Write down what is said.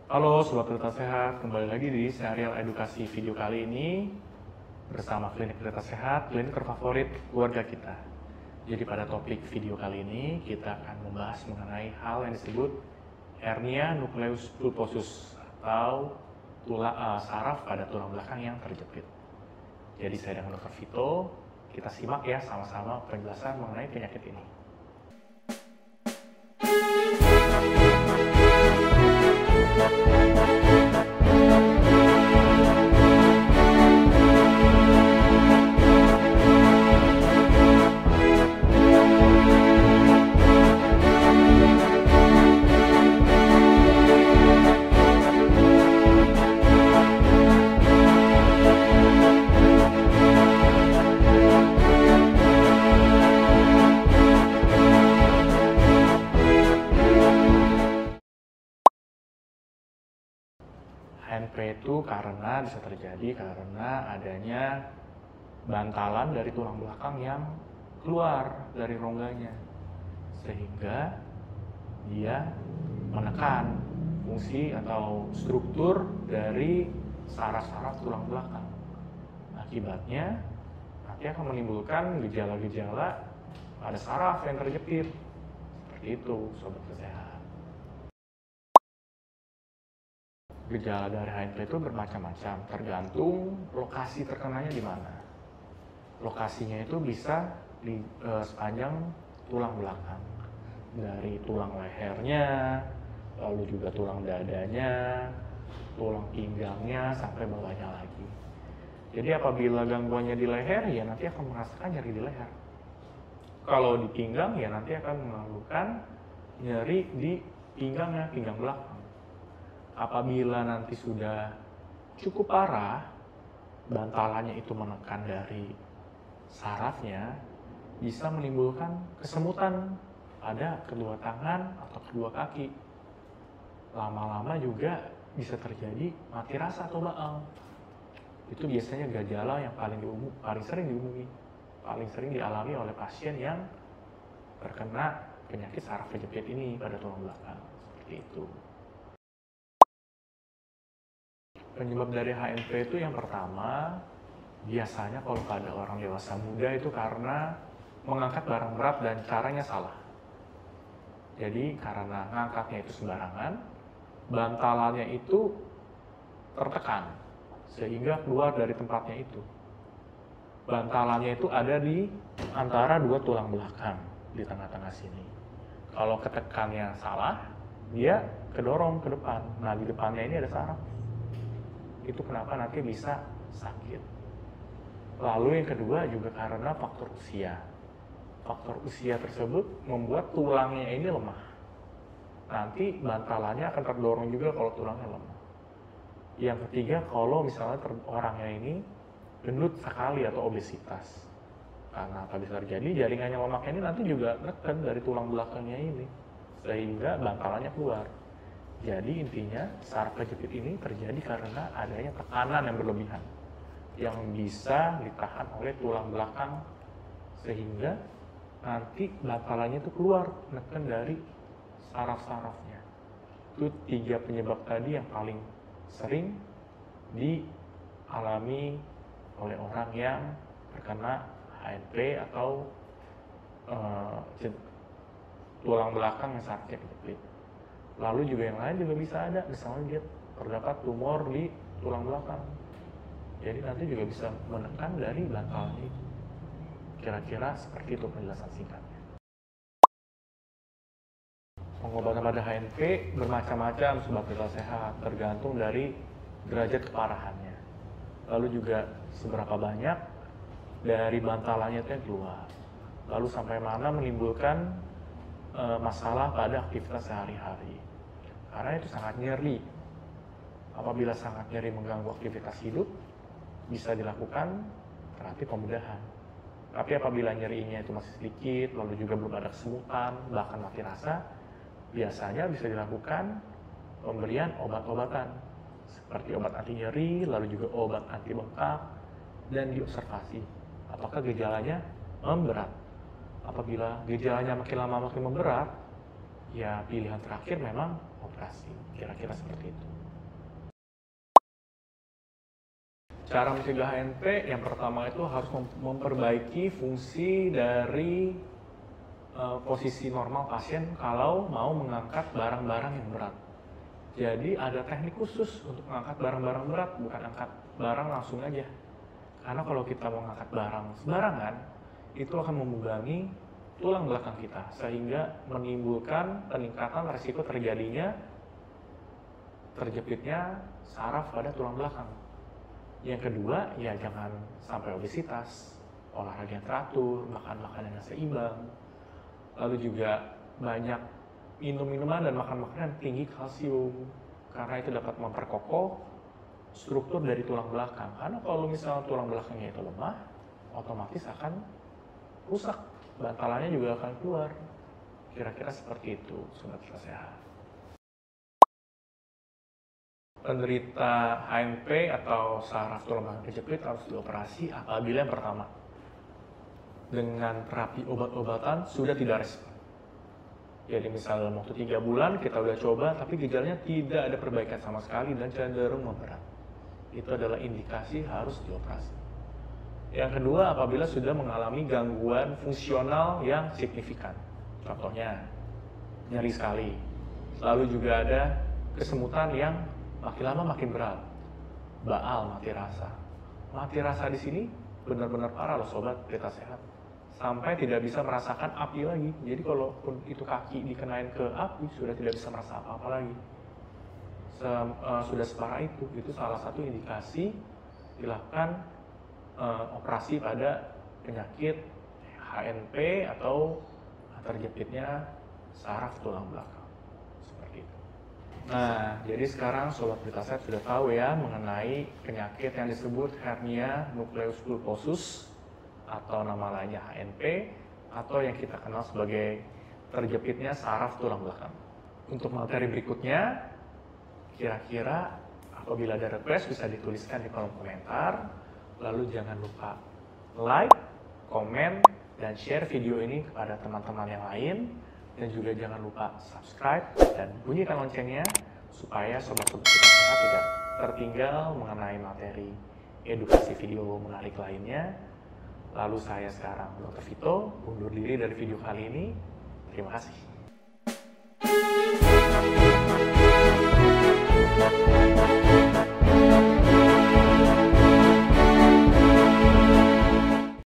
Halo Sobat Kereta Sehat, kembali lagi di serial edukasi video kali ini bersama Klinik Kereta Sehat, klinik terfavorit keluarga kita. Jadi pada topik video kali ini kita akan membahas mengenai hal yang disebut hernia nucleus pulposus atau saraf pada tulang belakang yang terjepit. Jadi saya dengan Dr. Vito, kita simak ya sama-sama penjelasan mengenai penyakit ini. HNP itu bisa terjadi karena adanya bantalan dari tulang belakang yang keluar dari rongganya, sehingga dia menekan fungsi atau struktur dari saraf-saraf tulang belakang. Akibatnya nanti akan menimbulkan gejala-gejala pada saraf yang terjepit. Seperti itu, Sobat Sehat. Gejala dari HNP itu bermacam-macam, tergantung lokasi terkenanya di mana. Lokasinya itu bisa di sepanjang tulang belakang, dari tulang lehernya, lalu juga tulang dadanya, tulang pinggangnya, sampai bawahnya lagi. Jadi apabila gangguannya di leher, ya nanti akan merasakan nyeri di leher. Kalau di pinggang, ya nanti akan mengeluhkan nyeri di pinggangnya, pinggang belakang. Apabila nanti sudah cukup parah, bantalannya itu menekan dari sarafnya, bisa menimbulkan kesemutan pada kedua tangan atau kedua kaki. Lama-lama juga bisa terjadi mati rasa atau baal. Itu biasanya gejala yang paling sering dialami oleh pasien yang terkena penyakit saraf kejepit ini pada tulang belakang. Seperti itu. Penyebab dari HNP itu yang pertama, biasanya kalau pada orang dewasa muda itu karena mengangkat barang berat dan caranya salah. Jadi karena ngangkatnya itu sembarangan, bantalannya itu tertekan sehingga keluar dari tempatnya itu. Bantalannya itu ada di antara dua tulang belakang di tengah-tengah sini. Kalau ketekannya salah, dia kedorong ke depan. Nah, di depannya ini ada saraf. Itu kenapa nanti bisa sakit. Lalu yang kedua juga karena faktor usia. Faktor usia tersebut membuat tulangnya ini lemah. Nanti bantalannya akan terdorong juga kalau tulangnya lemah. Yang ketiga, kalau misalnya orangnya ini gendut sekali atau obesitas. Karena apa bisa terjadi, jaringannya lemaknya ini nanti juga neken dari tulang belakangnya ini, sehingga bantalannya keluar. Jadi intinya saraf kejepit ini terjadi karena adanya tekanan yang berlebihan yang bisa ditahan oleh tulang belakang, sehingga nanti bantalannya itu keluar neken dari saraf-sarafnya. Itu 3 penyebab tadi yang paling sering dialami oleh orang yang terkena HNP atau tulang belakang yang sarafnya kejepit. Lalu juga yang lain juga bisa ada, misalnya dia terdapat tumor di tulang belakang. Jadi nanti juga bisa menekan dari bantalannya itu. Kira-kira seperti itu penjelasan singkatnya. Pengobatan pada HNP bermacam-macam, Sobat Kereta Sehat, tergantung dari derajat keparahannya. Lalu juga seberapa banyak dari bantalannya itu yang keluar. Lalu sampai mana menimbulkan masalah pada aktivitas sehari-hari. Karena itu sangat nyeri. Apabila sangat nyeri mengganggu aktivitas hidup, bisa dilakukan terapi pemudahan. Tapi apabila nyerinya itu masih sedikit, lalu juga belum ada kesemutan, bahkan mati rasa, biasanya bisa dilakukan pemberian obat-obatan seperti obat anti nyeri, lalu juga obat anti bengkak, dan diobservasi apakah gejalanya memberat. Apabila gejalanya makin lama makin memberat, ya pilihan terakhir memang operasi. Kira-kira seperti itu. Cara mencegah HNP yang pertama itu harus memperbaiki fungsi dari posisi normal pasien kalau mau mengangkat barang-barang yang berat. Jadi ada teknik khusus untuk mengangkat barang-barang berat, bukan angkat barang langsung aja. Karena kalau kita mau mengangkat barang sembarangan, itu akan membebani tulang belakang kita, sehingga menimbulkan peningkatan resiko terjadinya terjepitnya saraf pada tulang belakang. Yang kedua, ya jangan sampai obesitas, olahraga yang teratur, makan makanan yang seimbang, lalu juga banyak minum minuman dan makan makanan yang tinggi kalsium, karena itu dapat memperkokoh struktur dari tulang belakang. Karena kalau misalnya tulang belakangnya itu lemah, otomatis akan rusak, bantalannya juga akan keluar. Kira-kira seperti itu, sobat Kita Sehat. Penderita HNP atau saraf tulang belakang kejepit harus dioperasi apabila yang pertama, dengan terapi obat-obatan sudah tidak respon. Jadi misalnya dalam waktu 3 bulan kita udah coba, tapi gejalanya tidak ada perbaikan sama sekali dan cenderung memberat. Itu adalah indikasi harus dioperasi. Yang kedua, apabila sudah mengalami gangguan fungsional yang signifikan. Contohnya, nyeri sekali. Lalu juga ada kesemutan yang makin lama makin berat. Baal, mati rasa. Mati rasa di sini benar-benar parah loh sobat Kita Sehat. Sampai tidak bisa merasakan api lagi. Jadi kalaupun itu kaki dikenain ke api, sudah tidak bisa merasa apa-apa lagi. Sudah separah itu salah satu indikasi dilakukan operasi pada penyakit HNP atau terjepitnya saraf tulang belakang. Seperti itu. Nah, jadi sekarang sobat Kita Sehat sudah tahu ya mengenai penyakit yang disebut hernia nucleus pulposus atau nama lainnya HNP atau yang kita kenal sebagai terjepitnya saraf tulang belakang. Untuk materi berikutnya, kira-kira apabila ada request bisa dituliskan di kolom komentar. Lalu jangan lupa like, komen, dan share video ini kepada teman-teman yang lain. Dan juga jangan lupa subscribe dan bunyikan loncengnya supaya sobat-sobat Kita Sehat tidak tertinggal mengenai materi edukasi video menarik lainnya. Lalu saya sekarang, Dr. Vito, undur diri dari video kali ini. Terima kasih.